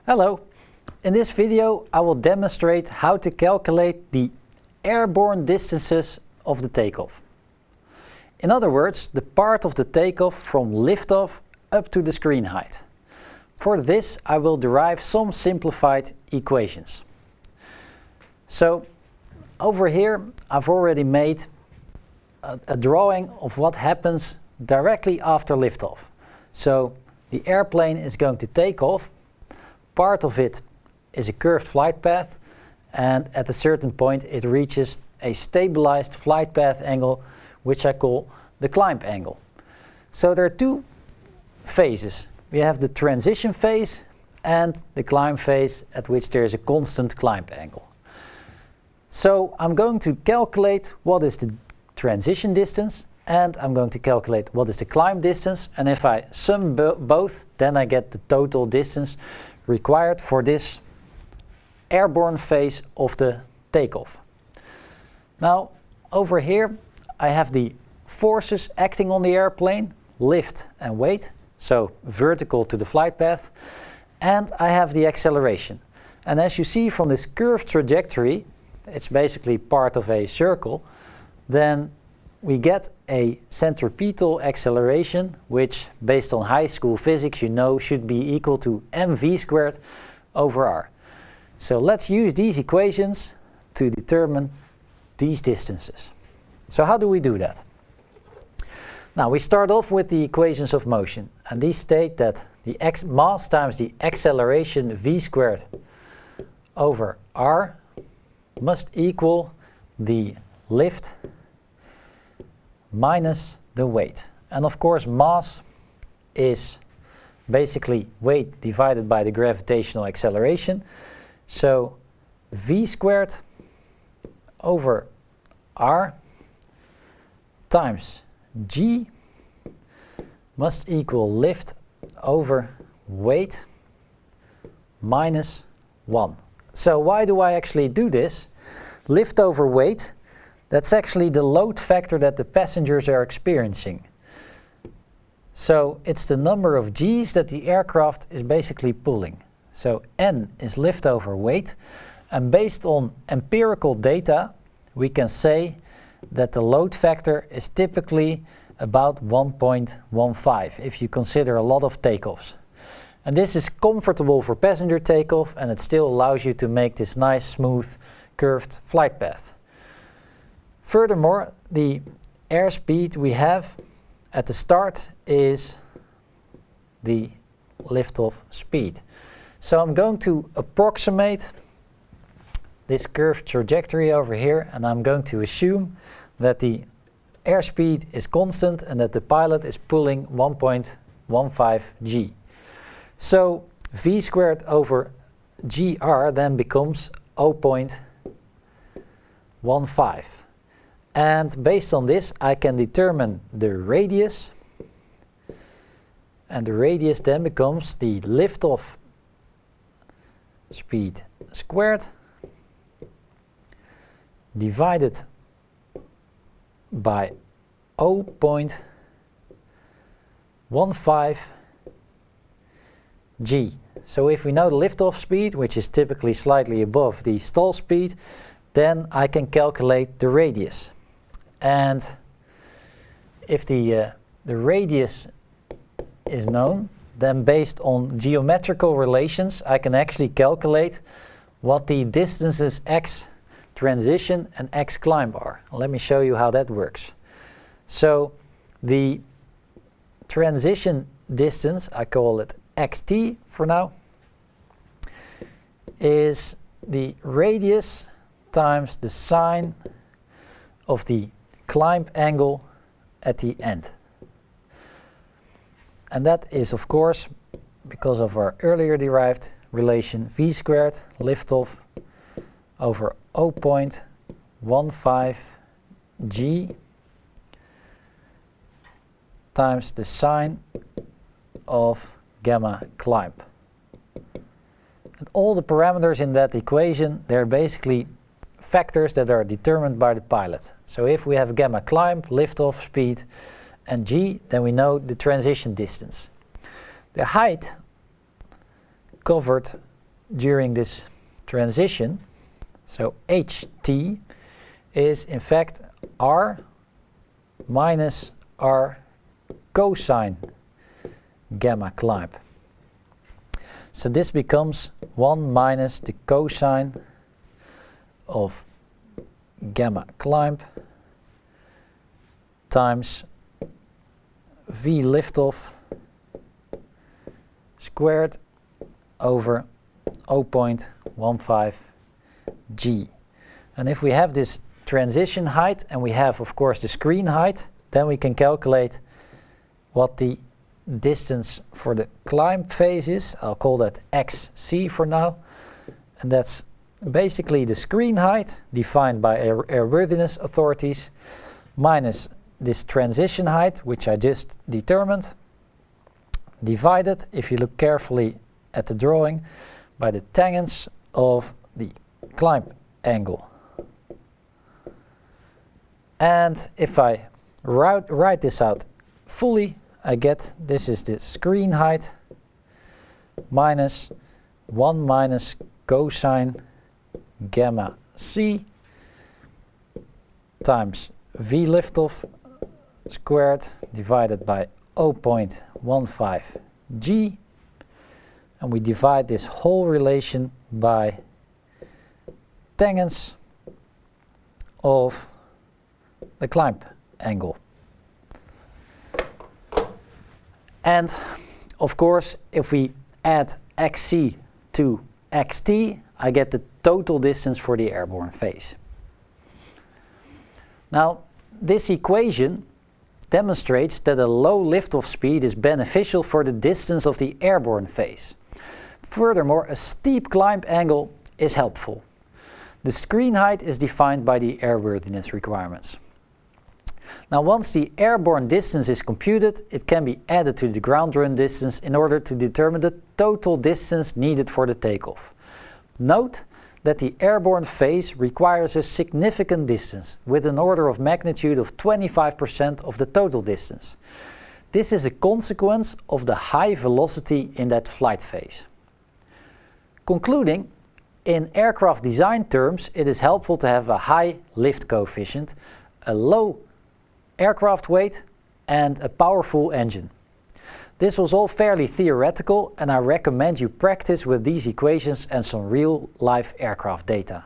Hello! In this video I will demonstrate how to calculate the airborne distances of the takeoff. In other words, the part of the takeoff from liftoff up to the screen height. For this I will derive some simplified equations. So over here I've already made a drawing of what happens directly after liftoff. So the airplane is going to take off. Part of it is a curved flight path, and at a certain point it reaches a stabilized flight path angle, which I call the climb angle. So there are two phases. We have the transition phase and the climb phase, at which there is a constant climb angle. So I'm going to calculate what is the transition distance, and I'm going to calculate what is the climb distance, and if I sum both, then I get the total distance required for this airborne phase of the takeoff. Now over here I have the forces acting on the airplane, lift and weight, so vertical to the flight path, and I have the acceleration. And as you see from this curved trajectory, it's basically part of a circle, then we get a centripetal acceleration, which based on high school physics you know should be equal to mv squared over r. So let's use these equations to determine these distances. So how do we do that? Now we start off with the equations of motion, and these state that the mass times the acceleration v squared over r must equal the lift minus the weight. And of course mass is basically weight divided by the gravitational acceleration. So v squared over r times g must equal lift over weight minus 1. So why do I actually do this? Lift over weight, that's actually the load factor that the passengers are experiencing. So it's the number of G's that the aircraft is basically pulling. So N is lift over weight, and based on empirical data we can say that the load factor is typically about 1.15 if you consider a lot of takeoffs. And this is comfortable for passenger takeoff, and it still allows you to make this nice smooth curved flight path. Furthermore, the airspeed we have at the start is the liftoff speed. So I'm going to approximate this curved trajectory over here, and I'm going to assume that the airspeed is constant and that the pilot is pulling 1.15 g. So v squared over gr then becomes 0.15. And based on this I can determine the radius, and the radius then becomes the liftoff speed squared divided by 0.15 g. So if we know the liftoff speed, which is typically slightly above the stall speed, then I can calculate the radius. And if the radius is known, then based on geometrical relations I can actually calculate what the distances x transition and x climb are. Let me show you how that works. So the transition distance, I call it xt for now, is the radius times the sine of the climb angle at the end. And that is of course, because of our earlier derived relation, v squared liftoff over 0.15 g times the sine of gamma climb. And all the parameters in that equation, they're basically factors that are determined by the pilot. So if we have gamma climb, liftoff speed, and g, then we know the transition distance. The height covered during this transition, so ht, is in fact r minus r cosine gamma climb. So this becomes 1 minus the cosine of gamma climb times v liftoff squared over 0.15 g. And if we have this transition height and we have of course the screen height, then we can calculate what the distance for the climb phase is. I'll call that xc for now, and that's basically the screen height defined by airworthiness authorities minus this transition height, which I just determined, divided, if you look carefully at the drawing, by the tangents of the climb angle. And if I write this out fully, I get this is the screen height minus 1 minus cosine gamma c times v liftoff squared divided by 0.15 g, and we divide this whole relation by tangents of the climb angle. And of course, if we add xc to xt, I get the total distance for the airborne phase. Now, this equation demonstrates that a low liftoff speed is beneficial for the distance of the airborne phase. Furthermore, a steep climb angle is helpful. The screen height is defined by the airworthiness requirements. Now, once the airborne distance is computed, it can be added to the ground run distance in order to determine the total distance needed for the takeoff. Note that the airborne phase requires a significant distance, with an order of magnitude of 25% of the total distance. This is a consequence of the high velocity in that flight phase. Concluding, in aircraft design terms, it is helpful to have a high lift coefficient, a low aircraft weight, and a powerful engine. This was all fairly theoretical, and I recommend you practice with these equations and some real-life aircraft data.